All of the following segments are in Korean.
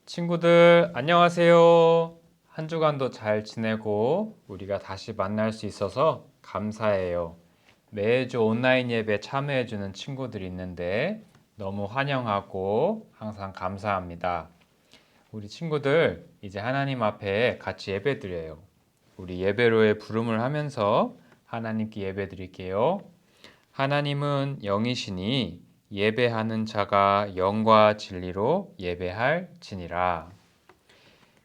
친구들, 안녕하세요. 한 주간도 잘 지내고 우리가 다시 만날 수 있어서 감사해요. 매주 온라인 예배 참여해주는 친구들이 있는데 너무 환영하고 항상 감사합니다. 우리 친구들, 이제 하나님 앞에 같이 예배 드려요. 우리 예배로의 부름을 하면서 하나님께 예배 드릴게요. 하나님은 영이시니 예배하는 자가 영과 진리로 예배할지니라.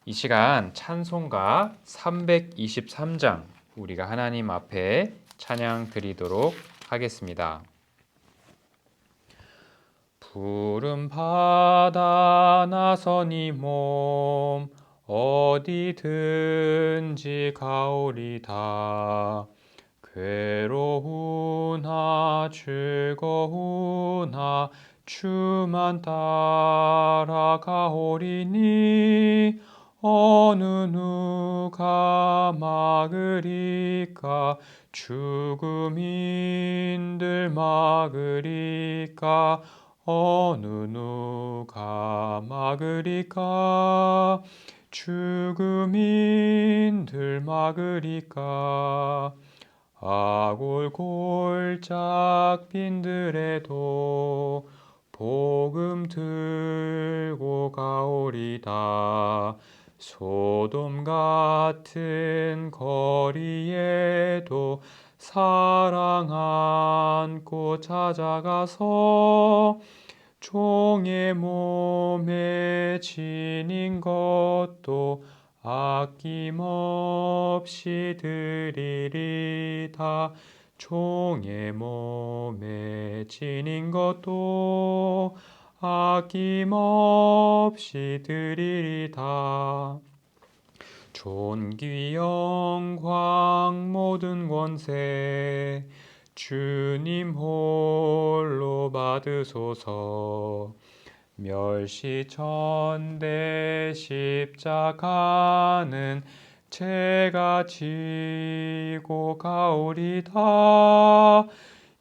이 시간 찬송가 323장 우리가 하나님 앞에 찬양 드리도록 하겠습니다. 푸른 바다 나서니 몸 어디든지 가오리다. 괴로우나 즐거우나 주만 따라가오리니 어느 누가 막으리까 죽음인들 막으리까 어느 누가 막으리까 죽음인들 막으리까 아골골짝 빈들에도 복음 들고 가오리다. 소돔 같은 거리에도 사랑 안고 찾아가서 종의 몸에 지닌 것도 아낌없이 드리리다. 종의 몸에 지닌 것도 아낌없이 드리리다. 존귀 영광 모든 권세 주님 홀로 받으소서. 멸시천대 십자가는 제가 지고 가오리다.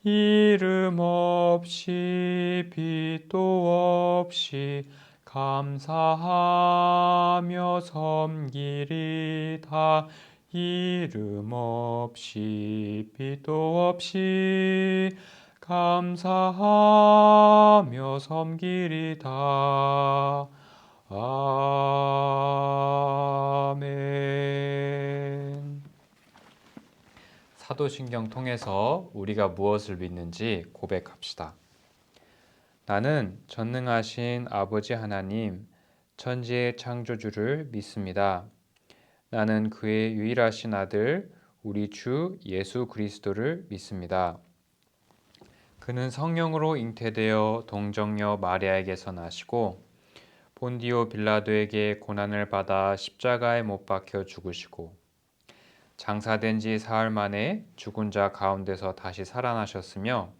이름 없이 빛도 없이 감사하며 섬기리다. 이름 없이 빛도 없이 감사하며 섬기리다. 아멘. 사도신경 통해서 우리가 무엇을 믿는지 고백합시다. 나는 전능하신 아버지 하나님, 천지의 창조주를 믿습니다. 나는 그의 유일하신 아들, 우리 주 예수 그리스도를 믿습니다. 그는 성령으로 잉태되어 동정녀 마리아에게서 나시고 본디오 빌라도에게 고난을 받아 십자가에 못 박혀 죽으시고 장사된 지 사흘 만에 죽은 자 가운데서 다시 살아나셨으며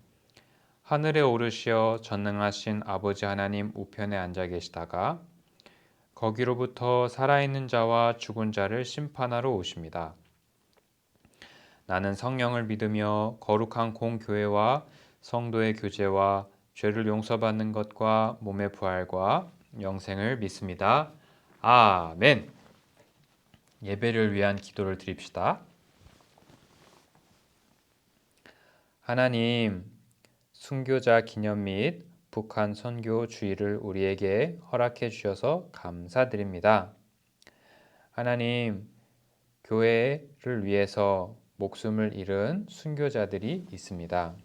하늘에 오르시어 전능하신 아버지 하나님 우편에 앉아 계시다가 거기로부터 살아있는 자와 죽은 자를 심판하러 오십니다. 나는 성령을 믿으며 거룩한 공교회와 성도의 교제와 죄를 용서받는 것과 몸의 부활과 영생을 믿습니다. 아멘. 예배를 위한 기도를 드립시다. 하나님, 순교자 기념 및 북한 선교 주의를 우리에게 허락해 주셔서 감사드립니다. 하나님, 교회를 위해서 목숨을 잃은 순교자들이 있습니다.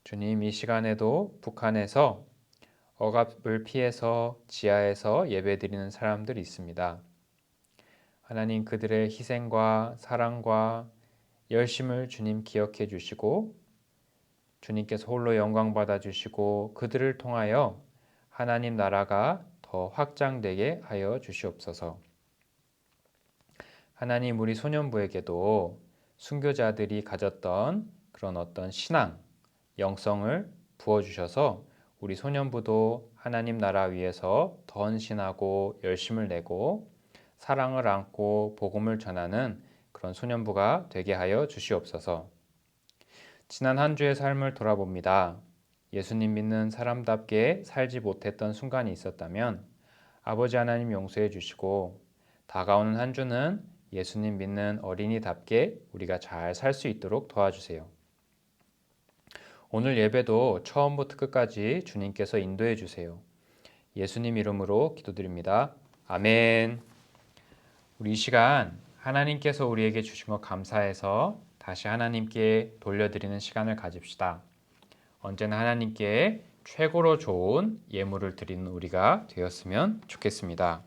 주님, 이 시간에도 북한에서 억압을 피해서 지하에서 예배드리는 사람들이 있습니다. 하나님, 그들의 희생과 사랑과 열심을 주님 기억해 주시고 주님께서 홀로 영광 받아 주시고 그들을 통하여 하나님 나라가 더 확장되게 하여 주시옵소서. 하나님, 우리 소년부에게도 순교자들이 가졌던 그런 어떤 신앙, 영성을 부어주셔서 우리 소년부도 하나님 나라 위해서 더 헌신하고 열심을 내고 사랑을 안고 복음을 전하는 그런 소년부가 되게 하여 주시옵소서. 지난 한 주의 삶을 돌아봅니다. 예수님 믿는 사람답게 살지 못했던 순간이 있었다면 아버지 하나님 용서해 주시고 다가오는 한 주는 예수님 믿는 어린이답게 우리가 잘 살 수 있도록 도와주세요. 오늘 예배도 처음부터 끝까지 주님께서 인도해 주세요. 예수님 이름으로 기도드립니다. 아멘. 우리 이 시간 하나님께서 우리에게 주신 것 감사해서 다시 하나님께 돌려드리는 시간을 가집시다. 언제나 하나님께 최고로 좋은 예물을 드리는 우리가 되었으면 좋겠습니다.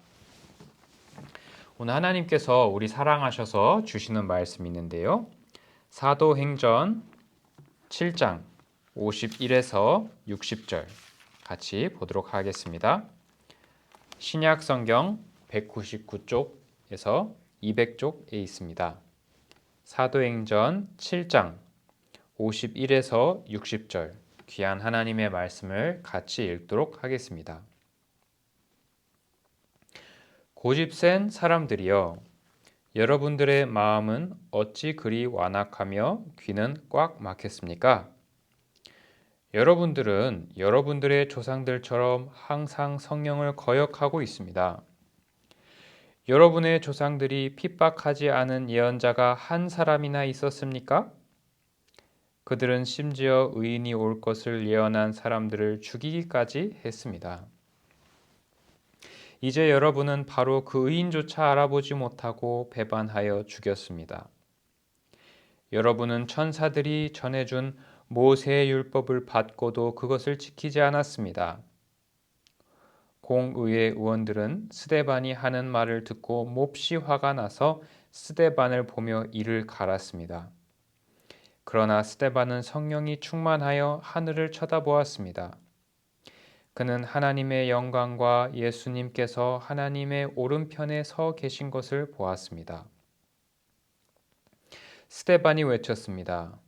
오늘 하나님께서 우리 사랑하셔서 주시는 말씀이 있는데요. 사도행전 7장 51에서 60절 같이 보도록 하겠습니다. 신약 성경 199쪽에서 200쪽에 있습니다. 사도행전 7장 51에서 60절 귀한 하나님의 말씀을 같이 읽도록 하겠습니다. 고집센 사람들이여, 여러분들의 마음은 어찌 그리 완악하며 귀는 꽉 막혔습니까? 여러분들은 여러분들의 조상들처럼 항상 성령을 거역하고 있습니다. 여러분의 조상들이 핍박하지 않은 예언자가 한 사람이나 있었습니까? 그들은 심지어 의인이 올 것을 예언한 사람들을 죽이기까지 했습니다. 이제 여러분은 바로 그 의인조차 알아보지 못하고 배반하여 죽였습니다. 여러분은 천사들이 전해준 모세의 율법을 받고도 그것을 지키지 않았습니다. 공의회 의원들은 스데반이 하는 말을 듣고 몹시 화가 나서 스데반을 보며 이를 갈았습니다. 그러나 스데반은 성령이 충만하여 하늘을 쳐다보았습니다. 그는 하나님의 영광과 예수님께서 하나님의 오른편에 서 계신 것을 보았습니다. 스데반이 외쳤습니다.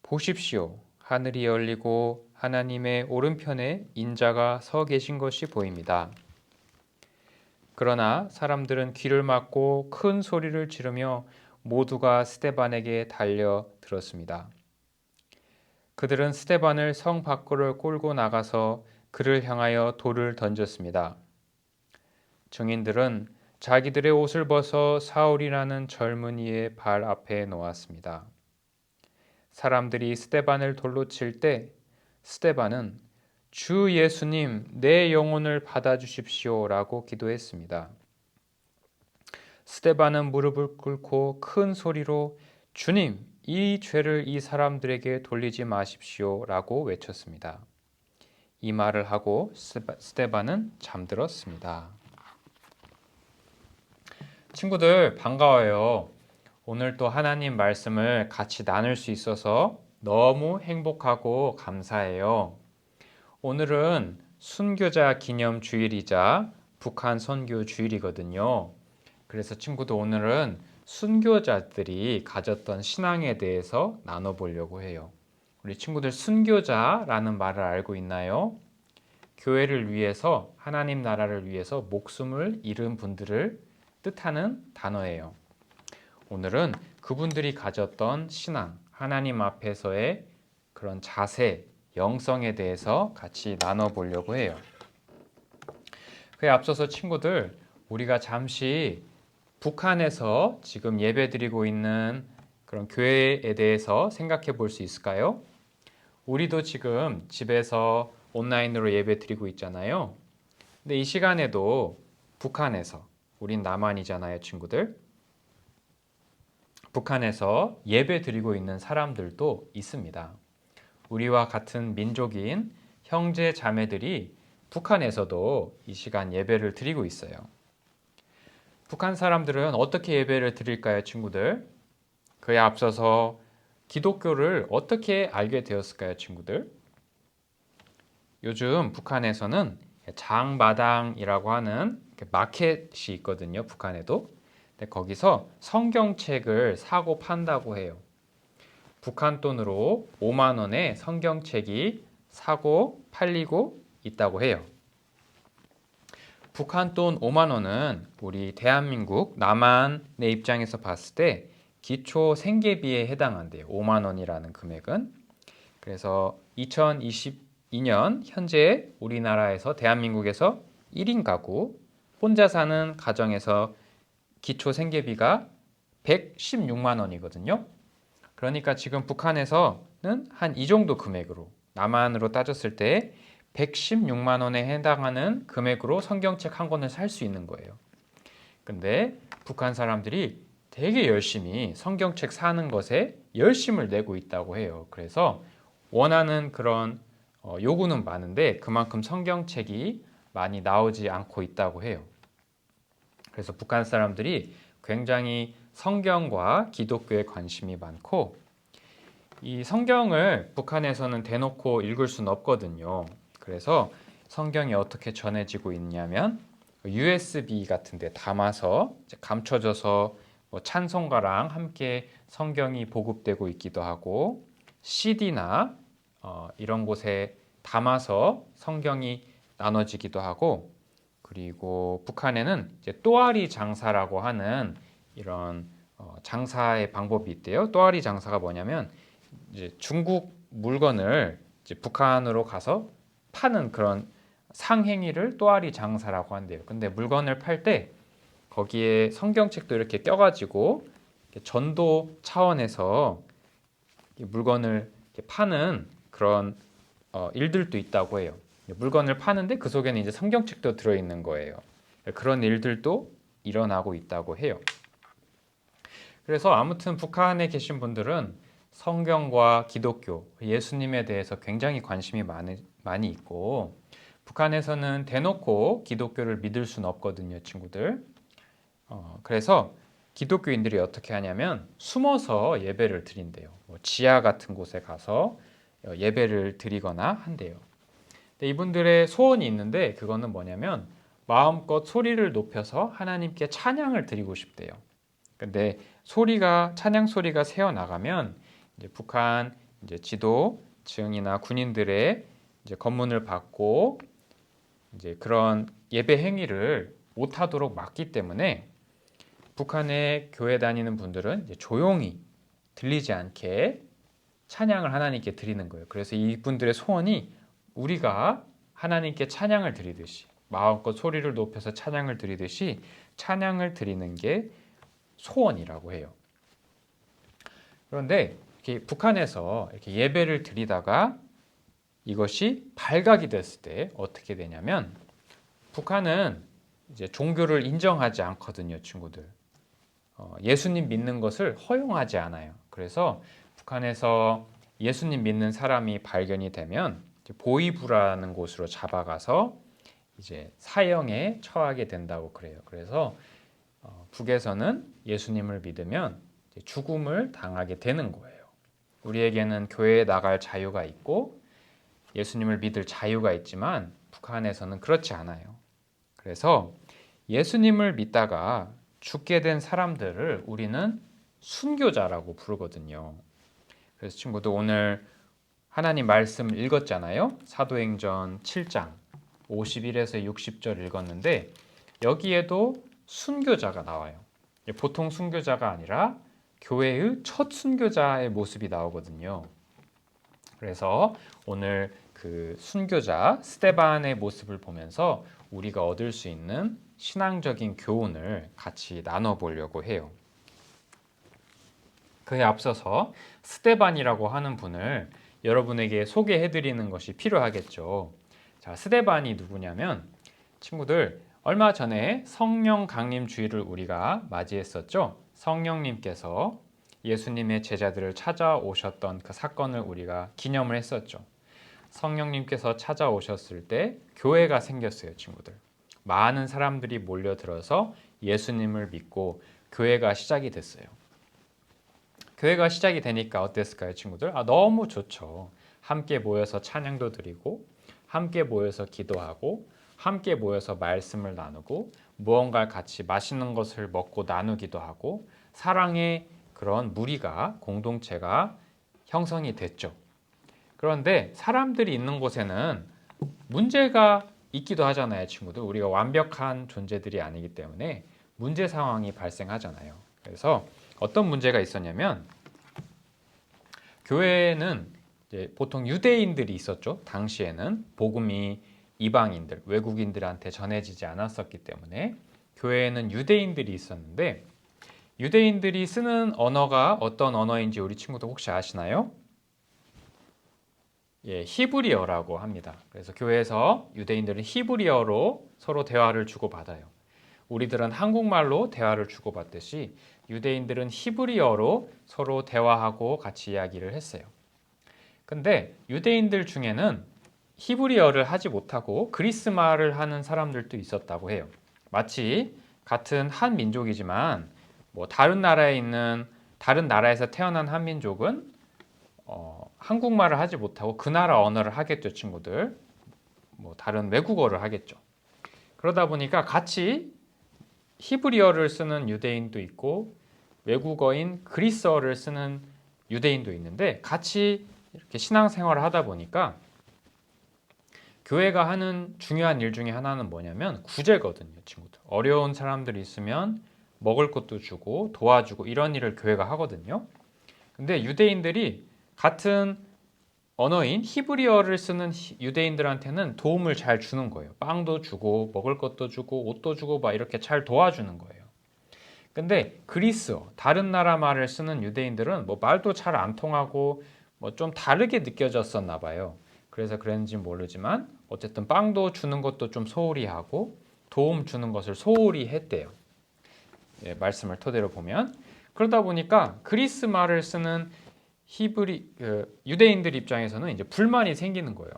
보십시오. 하늘이 열리고 하나님의 오른편에 인자가 서 계신 것이 보입니다. 그러나 사람들은 귀를 막고 큰 소리를 지르며 모두가 스데반에게 달려들었습니다. 그들은 스데반을 성 밖으로 끌고 나가서 그를 향하여 돌을 던졌습니다. 증인들은 자기들의 옷을 벗어 사울이라는 젊은이의 발 앞에 놓았습니다. 사람들이 스데반을 돌로 칠 때 스데반은 주 예수님, 내 영혼을 받아주십시오 라고 기도했습니다. 스데반은 무릎을 꿇고 큰 소리로 주님, 이 죄를 이 사람들에게 돌리지 마십시오 라고 외쳤습니다. 이 말을 하고 스데반은 잠들었습니다. 친구들 반가워요. 오늘 또 하나님 말씀을 같이 나눌 수 있어서 너무 행복하고 감사해요. 오늘은 순교자 기념 주일이자 북한 선교 주일이거든요. 그래서 친구들 오늘은 순교자들이 가졌던 신앙에 대해서 나눠보려고 해요. 우리 친구들 순교자라는 말을 알고 있나요? 교회를 위해서 하나님 나라를 위해서 목숨을 잃은 분들을 뜻하는 단어예요. 오늘은 그분들이 가졌던 신앙, 하나님 앞에서의 그런 자세, 영성에 대해서 같이 나눠보려고 해요. 그에 앞서서 친구들, 우리가 잠시 북한에서 지금 예배드리고 있는 그런 교회에 대해서 생각해 볼 수 있을까요? 우리도 지금 집에서 온라인으로 예배 드리고 있잖아요. 근데 이 시간에도 북한에서, 우린 남한이잖아요, 친구들. 북한에서 예배 드리고 있는 사람들도 있습니다. 우리와 같은 민족인 형제 자매들이 북한에서도 이 시간 예배를 드리고 있어요. 북한 사람들은 어떻게 예배를 드릴까요, 친구들? 그에 앞서서 기독교를 어떻게 알게 되었을까요, 친구들? 요즘 북한에서는 장마당이라고 하는 마켓이 있거든요, 북한에도. 근데 거기서 성경책을 사고 판다고 해요. 북한 돈으로 5만 원에 성경책이 사고 팔리고 있다고 해요. 북한 돈 5만 원은 우리 대한민국 남한의 입장에서 봤을 때 기초 생계비에 해당한대요. 5만 원이라는 금액은. 그래서 2022년 현재 우리나라에서 대한민국에서 1인 가구, 혼자 사는 가정에서 기초 생계비가 116만 원이거든요. 그러니까 지금 북한에서는 한 이 정도 금액으로, 남한으로 따졌을 때 116만 원에 해당하는 금액으로 성경책 한 권을 살 수 있는 거예요. 근데 북한 사람들이 되게 열심히 성경책 사는 것에 열심을 내고 있다고 해요. 그래서 원하는 그런 요구는 많은데 그만큼 성경책이 많이 나오지 않고 있다고 해요. 그래서 북한 사람들이 굉장히 성경과 기독교에 관심이 많고, 이 성경을 북한에서는 대놓고 읽을 수는 없거든요. 그래서 성경이 어떻게 전해지고 있냐면 USB 같은 데 담아서 감춰져서 찬송가랑 함께 성경이 보급되고 있기도 하고, CD나 이런 곳에 담아서 성경이 나눠지기도 하고, 그리고 북한에는 이제 또아리 장사라고 하는 이런 장사의 방법이 있대요. 또아리 장사가 뭐냐면 이제 중국 물건을 이제 북한으로 가서 파는 그런 상행위를 또아리 장사라고 한대요. 근데 물건을 팔 때 거기에 성경책도 이렇게 껴가지고 전도 차원에서 물건을 파는 그런 일들도 있다고 해요. 물건을 파는데 그 속에는 이제 성경책도 들어있는 거예요. 그런 일들도 일어나고 있다고 해요. 그래서 아무튼 북한에 계신 분들은 성경과 기독교, 예수님에 대해서 굉장히 관심이 많이 있고, 북한에서는 대놓고 기독교를 믿을 수는 없거든요, 친구들. 그래서 기독교인들이 어떻게 하냐면 숨어서 예배를 드린대요. 지하 같은 곳에 가서 예배를 드리거나 한대요. 근데 이분들의 소원이 있는데 그거는 뭐냐면 마음껏 소리를 높여서 하나님께 찬양을 드리고 싶대요. 근데 찬양 소리가 새어 나가면 이제 북한 이제 지도층이나 군인들의 이제 검문을 받고 이제 그런 예배 행위를 못하도록 막기 때문에 북한의 교회 다니는 분들은 이제 조용히 들리지 않게 찬양을 하나님께 드리는 거예요. 그래서 이분들의 소원이 우리가 하나님께 찬양을 드리듯이 마음껏 소리를 높여서 찬양을 드리듯이 찬양을 드리는 게 소원이라고 해요. 그런데 북한에서 이렇게 예배를 드리다가 이것이 발각이 됐을 때 어떻게 되냐면 북한은 이제 종교를 인정하지 않거든요, 친구들. 예수님 믿는 것을 허용하지 않아요. 그래서 북한에서 예수님 믿는 사람이 발견이 되면 보이부라는 곳으로 잡아가서 이제 사형에 처하게 된다고 그래요. 그래서 북에서는 예수님을 믿으면 죽음을 당하게 되는 거예요. 우리에게는 교회에 나갈 자유가 있고 예수님을 믿을 자유가 있지만 북한에서는 그렇지 않아요. 그래서 예수님을 믿다가 죽게 된 사람들을 우리는 순교자라고 부르거든요. 그래서 친구들 오늘 하나님 말씀 읽었잖아요. 사도행전 7장 51에서 60절 읽었는데 여기에도 순교자가 나와요. 보통 순교자가 아니라 교회의 첫 순교자의 모습이 나오거든요. 그래서 오늘 그 순교자 스데반의 모습을 보면서 우리가 얻을 수 있는 신앙적인 교훈을 같이 나눠보려고 해요. 그에 앞서서 스데반이라고 하는 분을 여러분에게 소개해드리는 것이 필요하겠죠. 자, 스데반이 누구냐면 친구들 얼마 전에 성령 강림 주일을 우리가 맞이했었죠. 성령님께서 예수님의 제자들을 찾아오셨던 그 사건을 우리가 기념을 했었죠. 성령님께서 찾아오셨을 때 교회가 생겼어요, 친구들. 많은 사람들이 몰려들어서 예수님을 믿고 교회가 시작이 됐어요. 교회가 시작이 되니까 어땠을까요, 친구들? 너무 좋죠. 함께 모여서 찬양도 드리고, 함께 모여서 기도하고, 함께 모여서 말씀을 나누고, 무언가 같이 맛있는 것을 먹고 나누기도 하고, 사랑의 그런 무리가, 공동체가 형성이 됐죠. 그런데 사람들이 있는 곳에는 문제가 있기도 하잖아요, 친구들. 우리가 완벽한 존재들이 아니기 때문에 문제 상황이 발생하잖아요. 그래서 어떤 문제가 있었냐면 교회에는 이제 보통 유대인들이 있었죠. 당시에는 복음이 이방인들, 외국인들한테 전해지지 않았었기 때문에 교회에는 유대인들이 있었는데 유대인들이 쓰는 언어가 어떤 언어인지 우리 친구들 혹시 아시나요? 예, 히브리어라고 합니다. 그래서 교회에서 유대인들은 히브리어로 서로 대화를 주고받아요. 우리들은 한국말로 대화를 주고받듯이 유대인들은 히브리어로 서로 대화하고 같이 이야기를 했어요. 근데 유대인들 중에는 히브리어를 하지 못하고 그리스말을 하는 사람들도 있었다고 해요. 마치 같은 한 민족이지만 뭐 다른 나라에서 태어난 한 민족은 한국말을 하지 못하고 그 나라 언어를 하겠죠, 친구들. 뭐 다른 외국어를 하겠죠. 그러다 보니까 같이 히브리어를 쓰는 유대인도 있고 외국어인 그리스어를 쓰는 유대인도 있는데 같이 이렇게 신앙생활을 하다 보니까 교회가 하는 중요한 일 중에 하나는 뭐냐면 구제거든요, 친구들. 어려운 사람들이 있으면 먹을 것도 주고 도와주고 이런 일을 교회가 하거든요. 근데 유대인들이 같은 언어인 히브리어를 쓰는 유대인들한테는 도움을 잘 주는 거예요. 빵도 주고 먹을 것도 주고 옷도 주고 막 이렇게 잘 도와주는 거예요. 근데 그리스어, 다른 나라 말을 쓰는 유대인들은 뭐 말도 잘 안 통하고 뭐 좀 다르게 느껴졌었나 봐요. 그래서 그랬는지 모르지만 어쨌든 빵도 주는 것도 좀 소홀히 하고 도움 주는 것을 소홀히 했대요. 예, 말씀을 토대로 보면 그러다 보니까 그리스 말을 쓰는 유대인들 입장에서는 이제 불만이 생기는 거예요.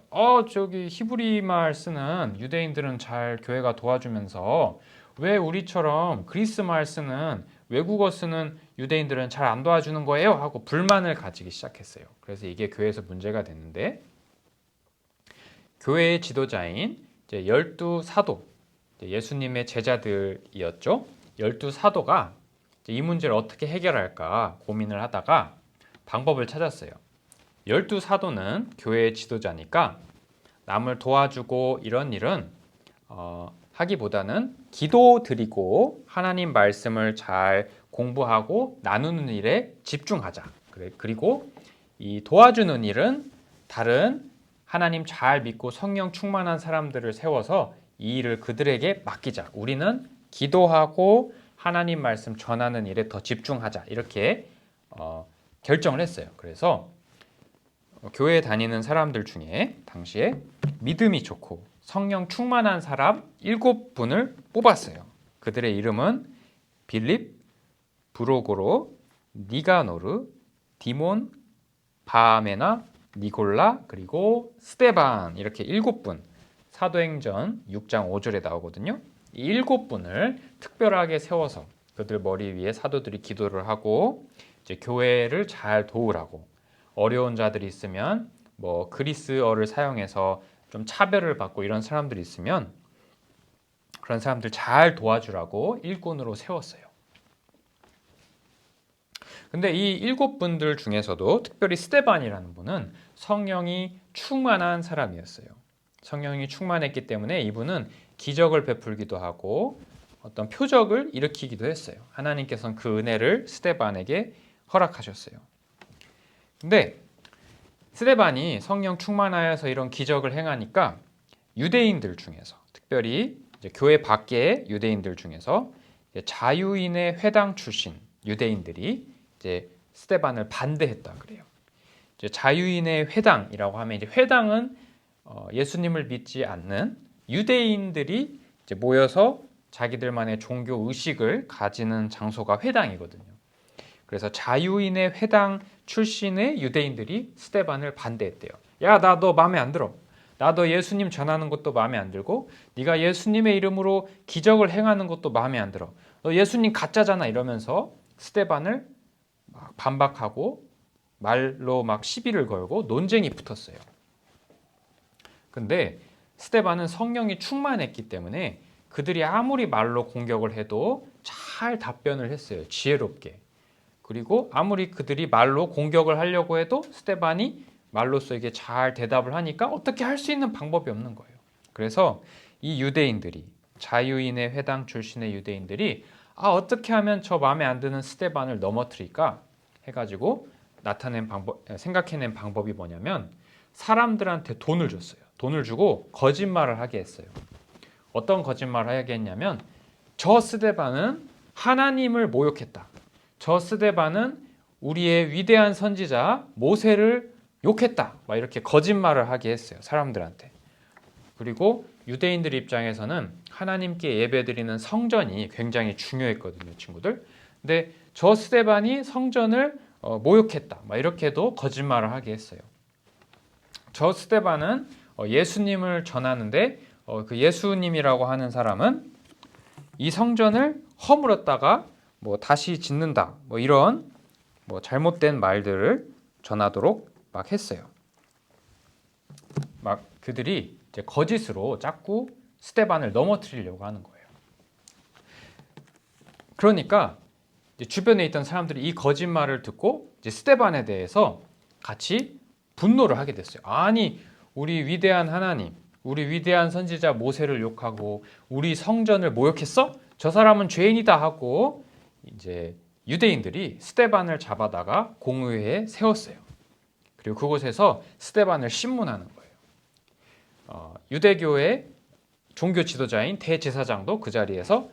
저기 히브리 말 쓰는 유대인들은 잘 교회가 도와주면서 왜 우리처럼 그리스 말 쓰는 외국어 쓰는 유대인들은 잘 안 도와주는 거예요? 하고 불만을 가지기 시작했어요. 그래서 이게 교회에서 문제가 됐는데 교회의 지도자인 이제 12사도, 예수님의 제자들이었죠. 12사도가 이 문제를 어떻게 해결할까 고민을 하다가 방법을 찾았어요. 12사도는 교회의 지도자니까 남을 도와주고 이런 일은 하기보다는 기도 드리고 하나님 말씀을 잘 공부하고 나누는 일에 집중하자. 그리고 이 도와주는 일은 다른 하나님 잘 믿고 성령 충만한 사람들을 세워서 이 일을 그들에게 맡기자. 우리는 기도하고 하나님 말씀 전하는 일에 더 집중하자. 이렇게 결정을 했어요. 그래서 교회에 다니는 사람들 중에 당시에 믿음이 좋고 성령 충만한 사람 7분을 뽑았어요. 그들의 이름은 빌립, 브로고로, 니가노르, 디몬, 바메나, 니골라, 그리고 스데반 이렇게 7분 사도행전 6장 5절에 나오거든요. 이 7분을 특별하게 세워서 그들 머리 위에 사도들이 기도를 하고 이제 교회를 잘 도우라고 어려운 자들이 있으면 뭐 그리스어를 사용해서 좀 차별을 받고 이런 사람들이 있으면 그런 사람들 잘 도와주라고 일꾼으로 세웠어요. 근데 이 7분들 중에서도 특별히 스데반이라는 분은 성령이 충만한 사람이었어요. 성령이 충만했기 때문에 이분은 기적을 베풀기도 하고 어떤 표적을 일으키기도 했어요. 하나님께서는 그 은혜를 스데반에게 허락하셨어요. 근데 스데반이 성령 충만하여서 이런 기적을 행하니까 유대인들 중에서 특별히 이제 교회 밖의 유대인들 중에서 자유인의 회당 출신 유대인들이 이제 스데반을 반대했다 그래요. 이제 자유인의 회당이라고 하면 이제 회당은 예수님을 믿지 않는 유대인들이 이제 모여서 자기들만의 종교 의식을 가지는 장소가 회당이거든요. 그래서 자유인의 회당 출신의 유대인들이 스데반을 반대했대요. 야, 나 너 마음에 안 들어. 나 너 예수님 전하는 것도 마음에 안 들고 네가 예수님의 이름으로 기적을 행하는 것도 마음에 안 들어. 너 예수님 가짜잖아 이러면서 스데반을 막 반박하고 말로 막 시비를 걸고 논쟁이 붙었어요. 근데 스데반은 성령이 충만했기 때문에 그들이 아무리 말로 공격을 해도 잘 답변을 했어요. 지혜롭게. 그리고 아무리 그들이 말로 공격을 하려고 해도 스데반이 말로써 이게 잘 대답을 하니까 어떻게 할 수 있는 방법이 없는 거예요. 그래서 이 유대인들이 자유인의 회당 출신의 유대인들이 어떻게 하면 저 마음에 안 드는 스데반을 넘어뜨릴까 해가지고 생각해낸 방법이 뭐냐면 사람들한테 돈을 줬어요. 돈을 주고 거짓말을 하게 했어요. 어떤 거짓말을 하게 했냐면 저 스데반은 하나님을 모욕했다. 저 스데반은 우리의 위대한 선지자 모세를 욕했다. 막 이렇게 거짓말을 하게 했어요. 사람들한테. 그리고 유대인들 입장에서는 하나님께 예배드리는 성전이 굉장히 중요했거든요, 친구들. 근데 저 스데반이 성전을 모욕했다. 막 이렇게도 거짓말을 하게 했어요. 저 스데반은 예수님을 전하는데 그 예수님이라고 하는 사람은 이 성전을 허물었다가 뭐 다시 짓는다. 뭐 이런 뭐 잘못된 말들을 전하도록 막 했어요. 막 그들이 이제 거짓으로 자꾸 스데반을 넘어뜨리려고 하는 거예요. 그러니까 이제 주변에 있던 사람들이 이 거짓말을 듣고 이제 스데반에 대해서 같이 분노를 하게 됐어요. 아니, 우리 위대한 하나님, 우리 위대한 선지자 모세를 욕하고 우리 성전을 모욕했어? 저 사람은 죄인이다 하고 이제 유대인들이 스데반을 잡아다가 공회에 세웠어요. 그리고 그곳에서 스데반을 신문하는 거예요. 유대교의 종교 지도자인 대제사장도 그 자리에서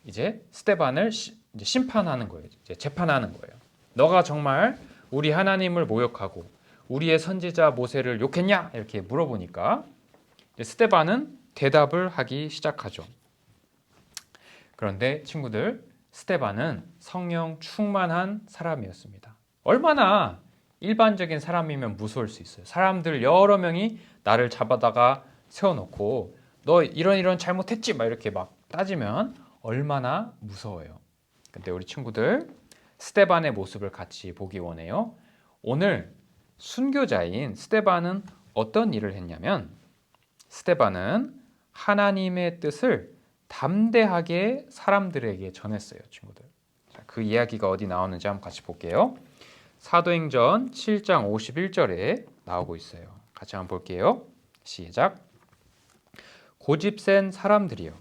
이제 스데반을 이제 심판하는 거예요. 이제 재판하는 거예요. 너가 정말 우리 하나님을 모욕하고 우리의 선지자 모세를 욕했냐? 이렇게 물어보니까 스데반은 대답을 하기 시작하죠. 그런데 친구들, 스데반은 성령 충만한 사람이었습니다. 얼마나 일반적인 사람이면 무서울 수 있어요. 사람들 여러 명이 나를 잡아다가 세워놓고 너 이런 잘못했지? 막 이렇게 막 따지면 얼마나 무서워요. 근데 우리 친구들, 스데반의 모습을 같이 보기 원해요. 오늘 순교자인 스데반은 어떤 일을 했냐면 스데반은 하나님의 뜻을 담대하게 사람들에게 전했어요, 친구들. 자, 그 이야기가 어디 나오는지 한번 같이 볼게요. 사도행전 7장 51절에 나오고 있어요. 같이 한번 볼게요. 시작. 고집센 사람들이여,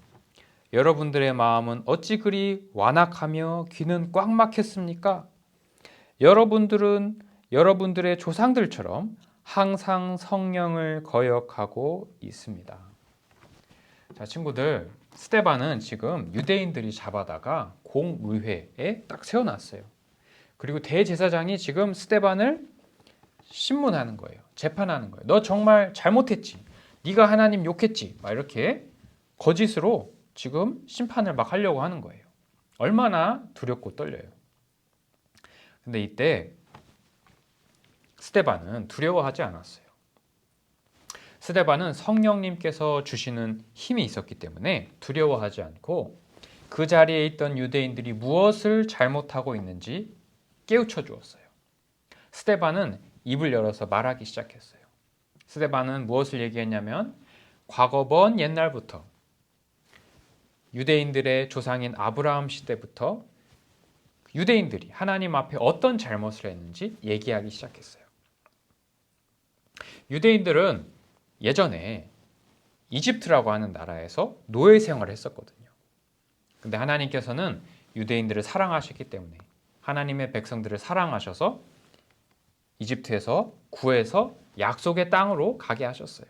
여러분들의 마음은 어찌 그리 완악하며 귀는 꽉 막혔습니까? 여러분들은 여러분들의 조상들처럼 항상 성령을 거역하고 있습니다. 자, 친구들, 스데반은 지금 유대인들이 잡아다가 공의회에 딱 세워놨어요. 그리고 대제사장이 지금 스데반을 신문하는 거예요. 재판하는 거예요. 너 정말 잘못했지. 네가 하나님 욕했지. 막 이렇게 거짓으로 지금 심판을 막 하려고 하는 거예요. 얼마나 두렵고 떨려요. 근데 이때 스데반은 두려워하지 않았어요. 스데반은 성령님께서 주시는 힘이 있었기 때문에 두려워하지 않고 그 자리에 있던 유대인들이 무엇을 잘못하고 있는지 깨우쳐 주었어요. 스데반은 입을 열어서 말하기 시작했어요. 스데반은 무엇을 얘기했냐면 과거 먼 옛날부터 유대인들의 조상인 아브라함 시대부터 유대인들이 하나님 앞에 어떤 잘못을 했는지 얘기하기 시작했어요. 유대인들은 예전에 이집트라고 하는 나라에서 노예 생활을 했었거든요. 근데 하나님께서는 유대인들을 사랑하셨기 때문에 하나님의 백성들을 사랑하셔서 이집트에서 구해서 약속의 땅으로 가게 하셨어요.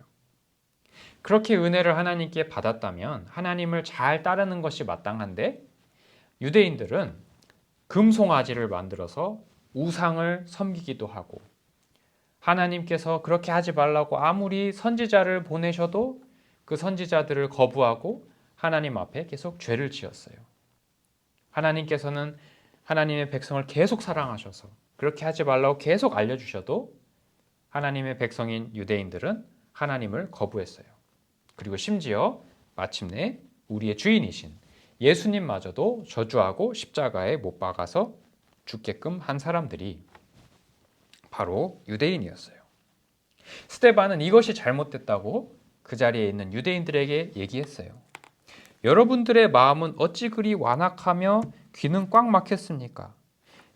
그렇게 은혜를 하나님께 받았다면 하나님을 잘 따르는 것이 마땅한데 유대인들은 금송아지를 만들어서 우상을 섬기기도 하고 하나님께서 그렇게 하지 말라고 아무리 선지자를 보내셔도 그 선지자들을 거부하고 하나님 앞에 계속 죄를 지었어요. 하나님께서는 하나님의 백성을 계속 사랑하셔서 그렇게 하지 말라고 계속 알려주셔도 하나님의 백성인 유대인들은 하나님을 거부했어요. 그리고 심지어 마침내 우리의 주인이신 예수님마저도 저주하고 십자가에 못 박아서 죽게끔 한 사람들이 바로 유대인이었어요. 스데반은 이것이 잘못됐다고 그 자리에 있는 유대인들에게 얘기했어요. 여러분들의 마음은 어찌 그리 완악하며 귀는 꽉 막혔습니까?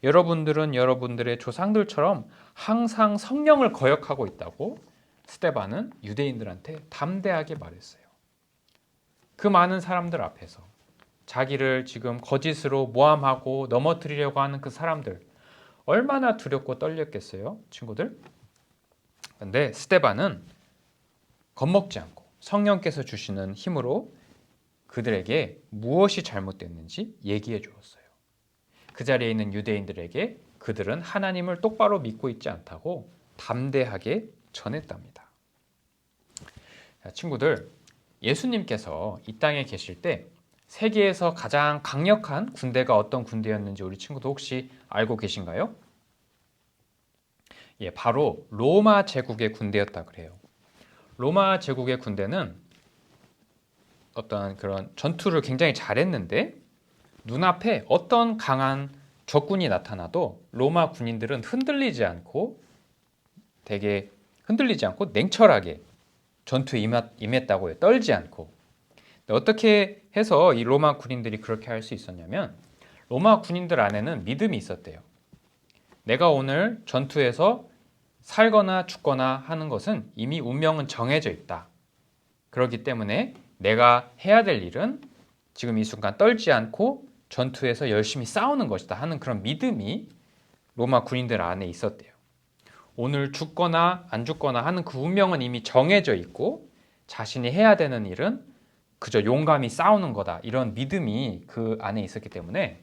여러분들은 여러분들의 조상들처럼 항상 성령을 거역하고 있다고 스데반은 유대인들한테 담대하게 말했어요. 그 많은 사람들 앞에서 자기를 지금 거짓으로 모함하고 넘어뜨리려고 하는 그 사람들 얼마나 두렵고 떨렸겠어요, 친구들? 근데 스데반은 겁먹지 않고 성령께서 주시는 힘으로 그들에게 무엇이 잘못됐는지 얘기해 주었어요. 그 자리에 있는 유대인들에게 그들은 하나님을 똑바로 믿고 있지 않다고 담대하게 전했답니다. 자, 친구들, 예수님께서 이 땅에 계실 때 세계에서 가장 강력한 군대가 어떤 군대였는지 우리 친구도 혹시 알고 계신가요? 예, 바로 로마 제국의 군대였다 그래요. 로마 제국의 군대는 어떤 그런 전투를 굉장히 잘했는데 눈앞에 어떤 강한 적군이 나타나도 로마 군인들은 되게 흔들리지 않고 냉철하게 전투에 임했다고 해요. 떨지 않고. 어떻게 해서 이 로마 군인들이 그렇게 할 수 있었냐면 로마 군인들 안에는 믿음이 있었대요. 내가 오늘 전투에서 살거나 죽거나 하는 것은 이미 운명은 정해져 있다. 그렇기 때문에 내가 해야 될 일은 지금 이 순간 떨지 않고 전투에서 열심히 싸우는 것이다 하는 그런 믿음이 로마 군인들 안에 있었대요. 오늘 죽거나 안 죽거나 하는 그 운명은 이미 정해져 있고 자신이 해야 되는 일은 그저 용감히 싸우는 거다. 이런 믿음이 그 안에 있었기 때문에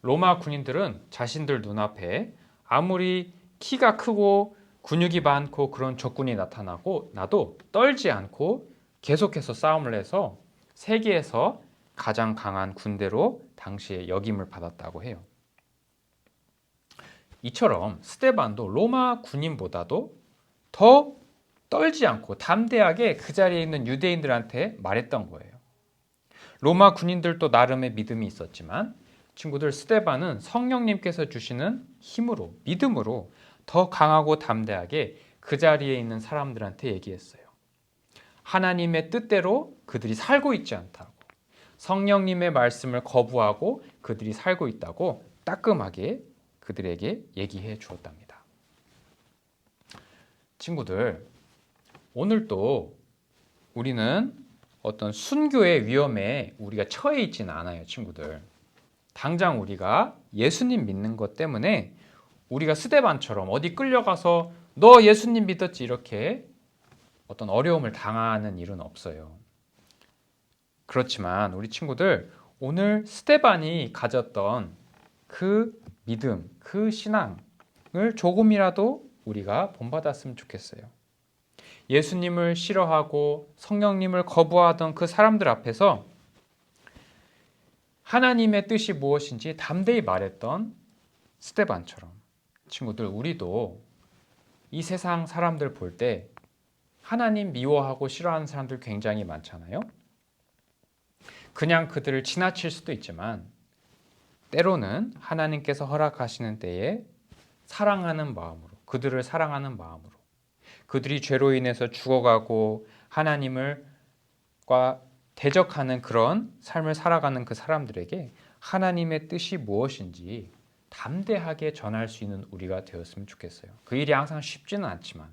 로마 군인들은 자신들 눈앞에 아무리 키가 크고 근육이 많고 그런 적군이 나도 떨지 않고 계속해서 싸움을 해서 세계에서 가장 강한 군대로 당시에 역임을 받았다고 해요. 이처럼 스데반도 로마 군인보다도 더 떨지 않고 담대하게 그 자리에 있는 유대인들한테 말했던 거예요. 로마 군인들도 나름의 믿음이 있었지만 친구들, 스데반은 성령님께서 주시는 힘으로, 믿음으로 더 강하고 담대하게 그 자리에 있는 사람들한테 얘기했어요. 하나님의 뜻대로 그들이 살고 있지 않다고, 성령님의 말씀을 거부하고 그들이 살고 있다고 따끔하게 그들에게 얘기해 주었답니다. 친구들, 오늘도 우리는 어떤 순교의 위험에 우리가 처해 있지는 않아요, 친구들. 당장 우리가 예수님 믿는 것 때문에 우리가 스데반처럼 어디 끌려가서 너 예수님 믿었지 이렇게 어떤 어려움을 당하는 일은 없어요. 그렇지만 우리 친구들, 오늘 스데반이 가졌던 그 믿음, 그 신앙을 조금이라도 우리가 본받았으면 좋겠어요. 예수님을 싫어하고 성령님을 거부하던 그 사람들 앞에서 하나님의 뜻이 무엇인지 담대히 말했던 스데반처럼 친구들, 우리도 이 세상 사람들 볼 때 하나님 미워하고 싫어하는 사람들 굉장히 많잖아요. 그냥 그들을 지나칠 수도 있지만 때로는 하나님께서 허락하시는 때에 사랑하는 마음으로, 그들을 사랑하는 마음으로, 그들이 죄로 인해서 죽어가고 하나님과 대적하는 그런 삶을 살아가는 그 사람들에게 하나님의 뜻이 무엇인지 담대하게 전할 수 있는 우리가 되었으면 좋겠어요. 그 일이 항상 쉽지는 않지만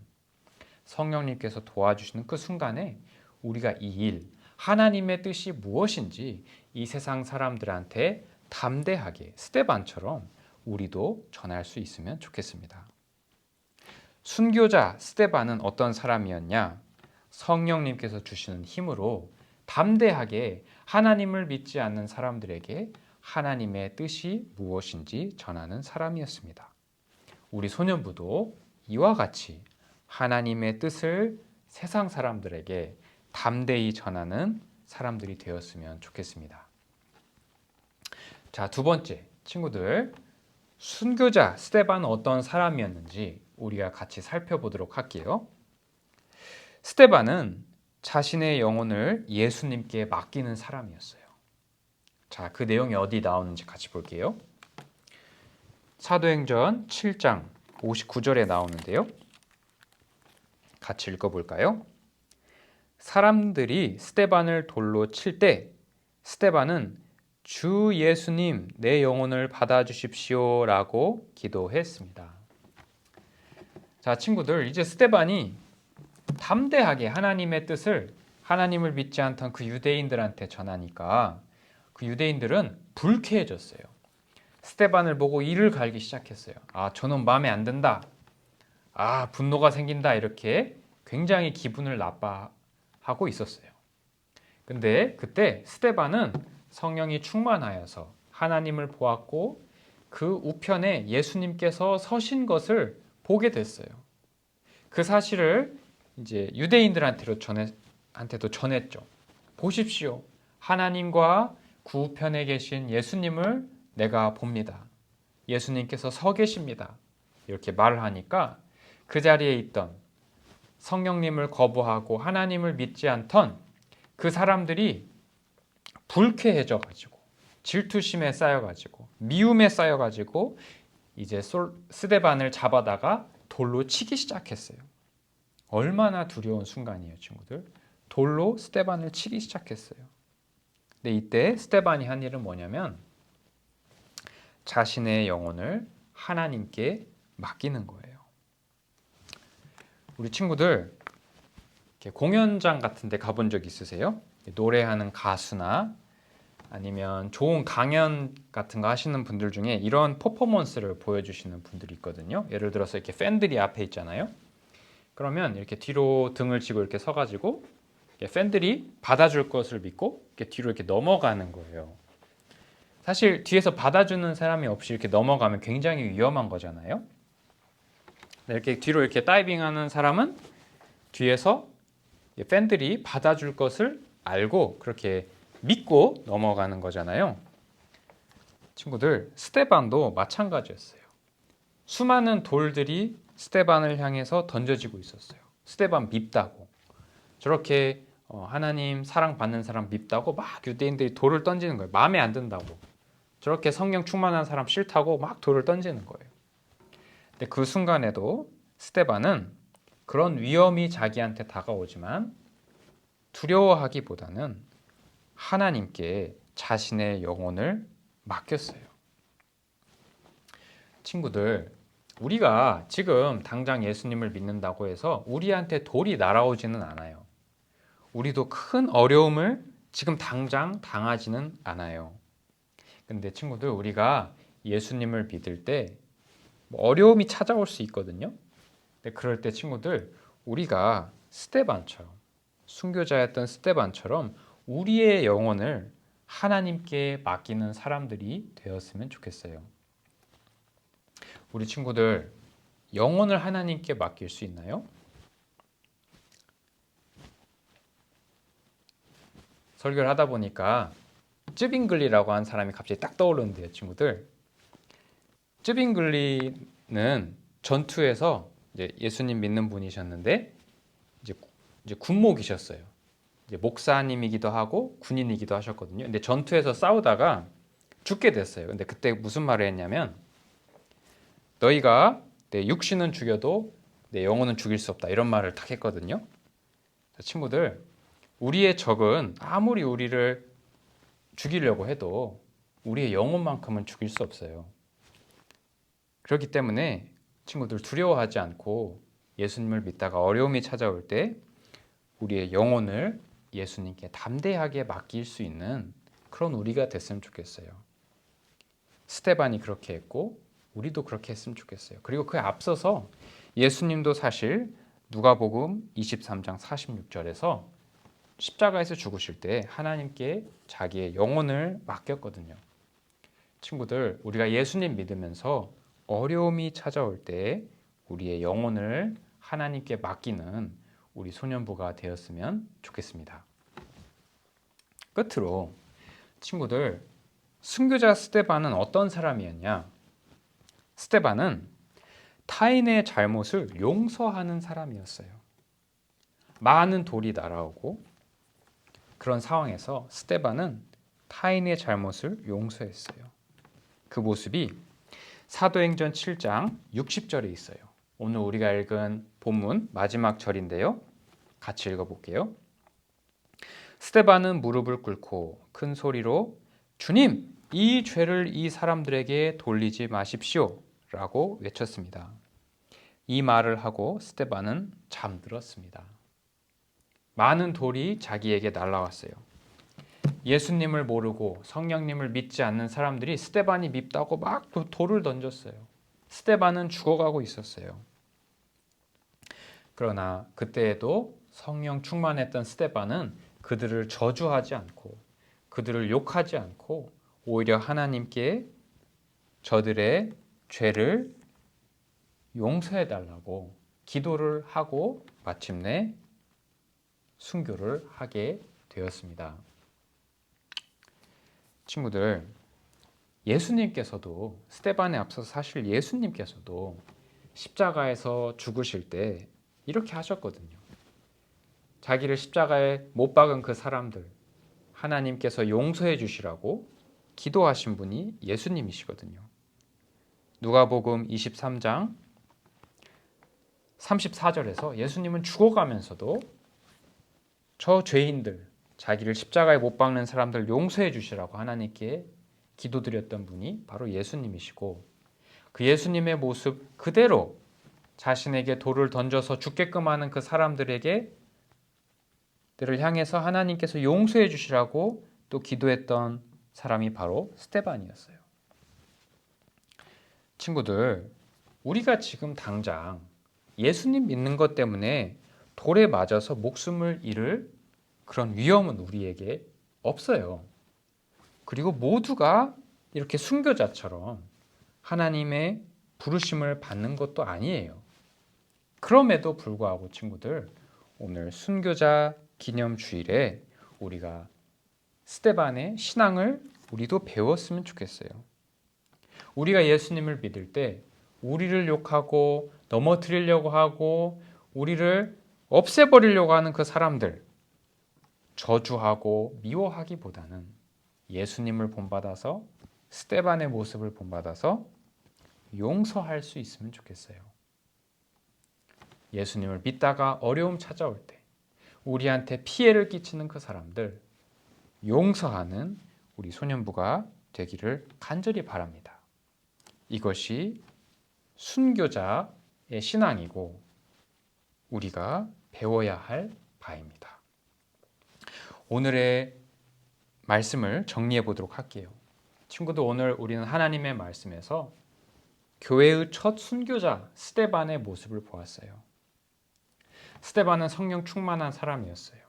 성령님께서 도와주시는 그 순간에 우리가 이 일, 하나님의 뜻이 무엇인지 이 세상 사람들한테 담대하게 스데반처럼 우리도 전할 수 있으면 좋겠습니다. 순교자 스데반은 어떤 사람이었냐? 성령님께서 주시는 힘으로 담대하게 하나님을 믿지 않는 사람들에게 하나님의 뜻이 무엇인지 전하는 사람이었습니다. 우리 소년부도 이와 같이 하나님의 뜻을 세상 사람들에게 담대히 전하는 사람들이 되었으면 좋겠습니다. 자, 두 번째, 친구들, 순교자 스데반은 어떤 사람이었는지 우리가 같이 살펴보도록 할게요. 스데반은 자신의 영혼을 예수님께 맡기는 사람이었어요. 자, 그 내용이 어디 나오는지 같이 볼게요. 사도행전 7장 59절에 나오는데요. 같이 읽어볼까요? 사람들이 스데반을 돌로 칠 때 스데반은 주 예수님, 내 영혼을 받아주십시오 라고 기도했습니다. 자, 친구들, 이제 스데반이 담대하게 하나님의 뜻을, 하나님을 믿지 않던 그 유대인들한테 전하니까 그 유대인들은 불쾌해졌어요. 스데반을 보고 이를 갈기 시작했어요. 아, 저놈 마음에 안 든다. 아, 분노가 생긴다. 이렇게 굉장히 기분을 나빠하고 있었어요. 근데 그때 스데반은 성령이 충만하여서 하나님을 보았고 그 우편에 예수님께서 서신 것을 보게 됐어요. 그 사실을 이제 유대인들한테도 전했죠. 보십시오. 하나님과 그 우편에 계신 예수님을 내가 봅니다. 예수님께서 서 계십니다. 이렇게 말을 하니까 그 자리에 있던 성령님을 거부하고 하나님을 믿지 않던 그 사람들이 불쾌해져 가지고 질투심에 쌓여 가지고 미움에 쌓여 가지고 이제 스데반을 잡아다가 돌로 치기 시작했어요. 얼마나 두려운 순간이에요, 친구들. 돌로 스데반을 치기 시작했어요. 근데 이때 스데반이 한 일은 뭐냐면 자신의 영혼을 하나님께 맡기는 거예요. 우리 친구들 공연장 같은 데 가본 적 있으세요? 노래하는 가수나 아니면 좋은 강연 같은 거 하시는 분들 중에 이런 퍼포먼스를 보여주시는 분들이 있거든요. 예를 들어서 이렇게 팬들이 앞에 있잖아요. 그러면 이렇게 뒤로 등을 치고 이렇게 서가지고 팬들이 받아줄 것을 믿고 이렇게 뒤로 이렇게 넘어가는 거예요. 사실 뒤에서 받아주는 사람이 없이 이렇게 넘어가면 굉장히 위험한 거잖아요. 이렇게 뒤로 이렇게 다이빙하는 사람은 뒤에서 팬들이 받아줄 것을 알고 그렇게 믿고 넘어가는 거잖아요. 친구들, 스데반도 마찬가지였어요. 수많은 돌들이 스데반을 향해서 던져지고 있었어요. 스데반 밉다고. 저렇게 하나님 사랑받는 사람 밉다고 막 유대인들이 돌을 던지는 거예요. 마음에 안 든다고. 저렇게 성령 충만한 사람 싫다고 막 돌을 던지는 거예요. 근데 그 순간에도 스데반은 그런 위험이 자기한테 다가오지만 두려워하기보다는 하나님께 자신의 영혼을 맡겼어요. 친구들, 우리가 지금 당장 예수님을 믿는다고 해서 우리한테 돌이 날아오지는 않아요. 우리도 큰 어려움을 지금 당장 당하지는 않아요. 근데 친구들, 우리가 예수님을 믿을 때 어려움이 찾아올 수 있거든요. 근데 그럴 때 친구들, 우리가 스데반처럼, 순교자였던 스데반처럼 우리의 영혼을 하나님께 맡기는 사람들이 되었으면 좋겠어요. 우리 친구들, 영혼을 하나님께 맡길 수 있나요? 설교를 하다 보니까 쯔빙글리라고 하는 사람이 갑자기 딱 떠오르는데요, 친구들. 쯔빙글리는 전투에서 이제 예수님 믿는 분이셨는데 이제 군목이셨어요. 이제 목사님이기도 하고 군인이기도 하셨거든요. 근데 전투에서 싸우다가 죽게 됐어요. 근데 그때 무슨 말을 했냐면 너희가 내 육신은 죽여도 내 영혼은 죽일 수 없다. 이런 말을 딱 했거든요. 친구들, 우리의 적은 아무리 우리를 죽이려고 해도 우리의 영혼만큼은 죽일 수 없어요. 그렇기 때문에 친구들 두려워하지 않고 예수님을 믿다가 어려움이 찾아올 때 우리의 영혼을 예수님께 담대하게 맡길 수 있는 그런 우리가 됐으면 좋겠어요. 스데반이 그렇게 했고 우리도 그렇게 했으면 좋겠어요. 그리고 그에 앞서서 예수님도 사실 누가복음 23장 46절에서 십자가에서 죽으실 때 하나님께 자기의 영혼을 맡겼거든요. 친구들, 우리가 예수님 믿으면서 어려움이 찾아올 때 우리의 영혼을 하나님께 맡기는 우리 소년부가 되었으면 좋겠습니다. 끝으로 친구들, 순교자 스데반은 어떤 사람이었냐? 스데반은 타인의 잘못을 용서하는 사람이었어요. 많은 돌이 날아오고 그런 상황에서 스데반은 타인의 잘못을 용서했어요. 그 모습이 사도행전 7장 60절에 있어요. 오늘 우리가 읽은 본문 마지막 절인데요. 같이 읽어볼게요. 스데반은 무릎을 꿇고 큰 소리로 주님, 이 죄를 이 사람들에게 돌리지 마십시오 라고 외쳤습니다. 이 말을 하고 스데반은 잠들었습니다. 많은 돌이 자기에게 날아왔어요. 예수님을 모르고 성령님을 믿지 않는 사람들이 스데반이 밉다고 막 돌을 던졌어요. 스데반은 죽어가고 있었어요. 그러나 그때에도 성령 충만했던 스데반은 그들을 저주하지 않고 그들을 욕하지 않고 오히려 하나님께 저들의 죄를 용서해 달라고 기도를 하고 마침내 순교를 하게 되었습니다. 친구들, 예수님께서도 스데반에 앞서서 사실 예수님께서도 십자가에서 죽으실 때 이렇게 하셨거든요. 자기를 십자가에 못 박은 그 사람들 하나님께서 용서해 주시라고 기도하신 분이 예수님이시거든요. 누가복음 23장 34절에서 예수님은 죽어가면서도 저 죄인들, 자기를 십자가에 못 박는 사람들 용서해 주시라고 하나님께 기도드렸던 분이 바로 예수님이시고, 그 예수님의 모습 그대로 자신에게 돌을 던져서 죽게끔 하는 그 사람들에게 들을 향해서 하나님께서 용서해 주시라고 또 기도했던 사람이 바로 스데반이었어요. 친구들, 우리가 지금 당장 예수님 믿는 것 때문에 돌에 맞아서 목숨을 잃을 그런 위험은 우리에게 없어요. 그리고 모두가 이렇게 순교자처럼 하나님의 부르심을 받는 것도 아니에요. 그럼에도 불구하고 친구들, 오늘 순교자 기념 주일에 우리가 스데반의 신앙을 우리도 배웠으면 좋겠어요. 우리가 예수님을 믿을 때 우리를 욕하고 넘어뜨리려고 하고 우리를 없애버리려고 하는 그 사람들 저주하고 미워하기보다는 예수님을 본받아서 스데반의 모습을 본받아서 용서할 수 있으면 좋겠어요. 예수님을 믿다가 어려움 찾아올 때 우리한테 피해를 끼치는 그 사람들 용서하는 우리 소년부가 되기를 간절히 바랍니다. 이것이 순교자의 신앙이고 우리가 배워야 할 바입니다. 오늘의 말씀을 정리해 보도록 할게요. 친구들, 오늘 우리는 하나님의 말씀에서 교회의 첫 순교자 스데반의 모습을 보았어요. 스데반은 성령 충만한 사람이었어요.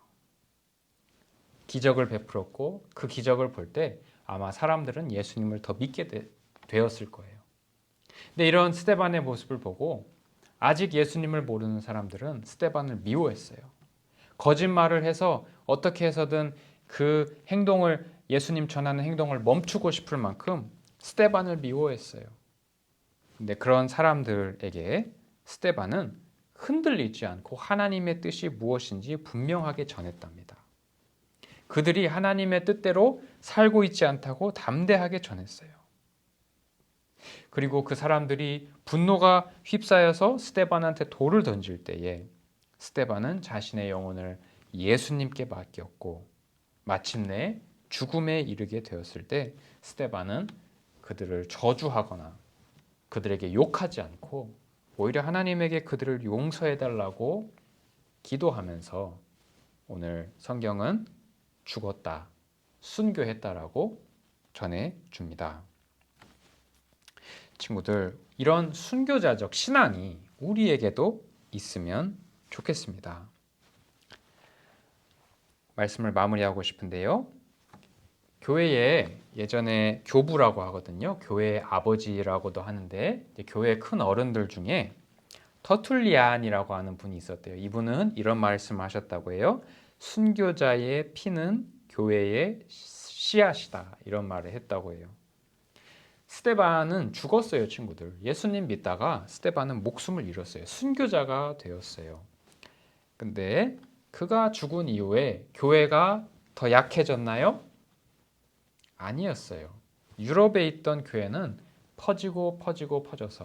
기적을 베풀었고 그 기적을 볼 때 아마 사람들은 예수님을 더 믿게 되었을 거예요. 근데 이런 스데반의 모습을 보고 아직 예수님을 모르는 사람들은 스데반을 미워했어요. 거짓말을 해서 어떻게 해서든 그 행동을, 예수님 전하는 행동을 멈추고 싶을 만큼 스데반을 미워했어요. 근데 그런 사람들에게 스데반은 흔들리지 않고 하나님의 뜻이 무엇인지 분명하게 전했답니다. 그들이 하나님의 뜻대로 살고 있지 않다고 담대하게 전했어요. 그리고 그 사람들이 분노가 휩싸여서 스데반한테 돌을 던질 때에 스데반은 자신의 영혼을 예수님께 맡겼고 마침내 죽음에 이르게 되었을 때 스데반은 그들을 저주하거나 그들에게 욕하지 않고 오히려 하나님에게 그들을 용서해달라고 기도하면서 오늘 성경은 죽었다, 순교했다라고 전해줍니다. 친구들, 이런 순교자적 신앙이 우리에게도 있으면 좋겠습니다. 말씀을 마무리하고 싶은데요. 교회에 예전에 교부라고 하거든요. 교회의 아버지라고도 하는데 교회 큰 어른들 중에 터툴리안이라고 하는 분이 있었대요. 이분은 이런 말씀을 하셨다고 해요. 순교자의 피는 교회의 씨앗이다. 이런 말을 했다고 해요. 스데반은 죽었어요, 친구들. 예수님 믿다가 스데반은 목숨을 잃었어요. 순교자가 되었어요. 근데 그가 죽은 이후에 교회가 더 약해졌나요? 아니었어요. 유럽에 있던 교회는 퍼져서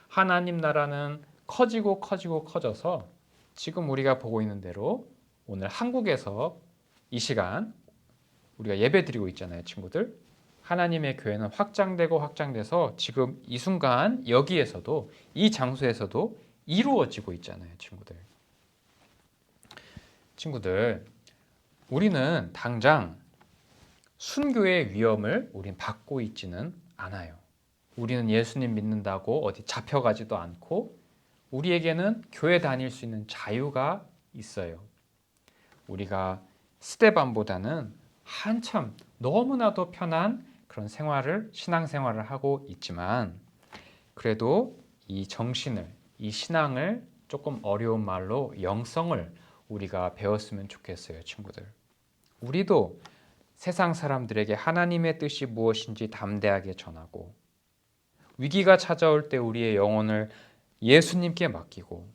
하나님 나라는 커져서 지금 우리가 보고 있는 대로 오늘 한국에서 이 시간 우리가 예배드리고 있잖아요, 친구들. 하나님의 교회는 확장돼서 지금 이 순간 여기에서도 이 장소에서도 이루어지고 있잖아요, 친구들. 우리는 당장 순교의 위험을 우린 받고 있지는 않아요. 우리는 예수님 믿는다고 어디 잡혀가지도 않고 우리에게는 교회 다닐 수 있는 자유가 있어요. 우리가 스데반보다는 한참 너무나도 편한 그런 신앙생활을 하고 있지만 그래도 이 정신을, 이 신앙을 조금 어려운 말로 영성을 우리가 배웠으면 좋겠어요, 친구들. 우리도 세상 사람들에게 하나님의 뜻이 무엇인지 담대하게 전하고 위기가 찾아올 때 우리의 영혼을 예수님께 맡기고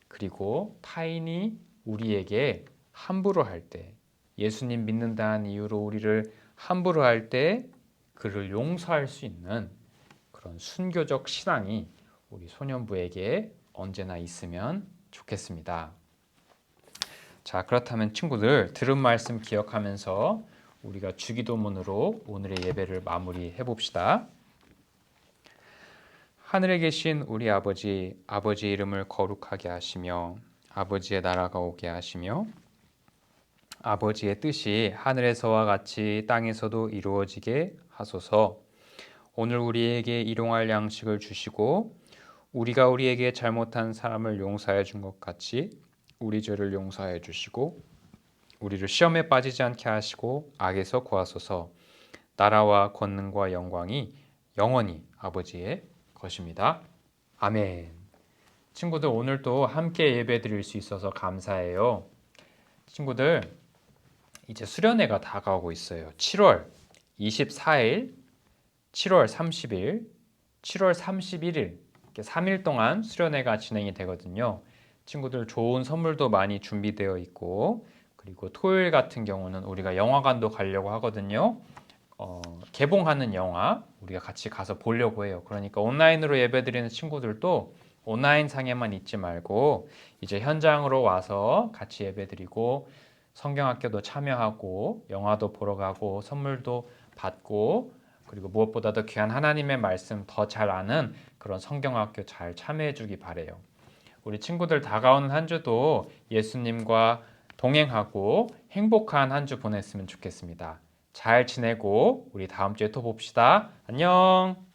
그리고 타인이 우리에게 함부로 할 때 예수님 믿는다는 이유로 우리를 함부로 할 때 그를 용서할 수 있는 그런 순교적 신앙이 우리 소년부에게 언제나 있으면 좋겠습니다. 자, 그렇다면 친구들 들은 말씀 기억하면서 우리가 주기도문으로 오늘의 예배를 마무리해 봅시다. 하늘에 계신 우리 아버지, 아버지의 이름을 거룩하게 하시며 아버지의 나라가 오게 하시며 아버지의 뜻이 하늘에서와 같이 땅에서도 이루어지게 하소서. 오늘 우리에게 일용할 양식을 주시고 우리가 우리에게 잘못한 사람을 용서해 준 것 같이 우리 죄를 용서해 주시고 우리를 시험에 빠지지 않게 하시고 악에서 구하소서. 나라와 권능과 영광이 영원히 아버지의 것입니다. 아멘. 친구들 오늘도 함께 예배 드릴 수 있어서 감사해요. 친구들 이제 수련회가 다가오고 있어요. 7월 24일, 7월 30일, 7월 31일 이렇게 3일 동안 수련회가 진행이 되거든요. 친구들 좋은 선물도 많이 준비되어 있고 그리고 토요일 같은 경우는 우리가 영화관도 가려고 하거든요. 개봉하는 영화 우리가 같이 가서 보려고 해요. 그러니까 온라인으로 예배드리는 친구들도 온라인 상에만 있지 말고 이제 현장으로 와서 같이 예배드리고 성경학교도 참여하고 영화도 보러 가고 선물도 받고 그리고 무엇보다도 귀한 하나님의 말씀 더 잘 아는 그런 성경학교 잘 참여해 주기 바래요. 우리 친구들 다가오는 한 주도 예수님과 동행하고 행복한 한 주 보냈으면 좋겠습니다. 잘 지내고 우리 다음 주에 또 봅시다. 안녕.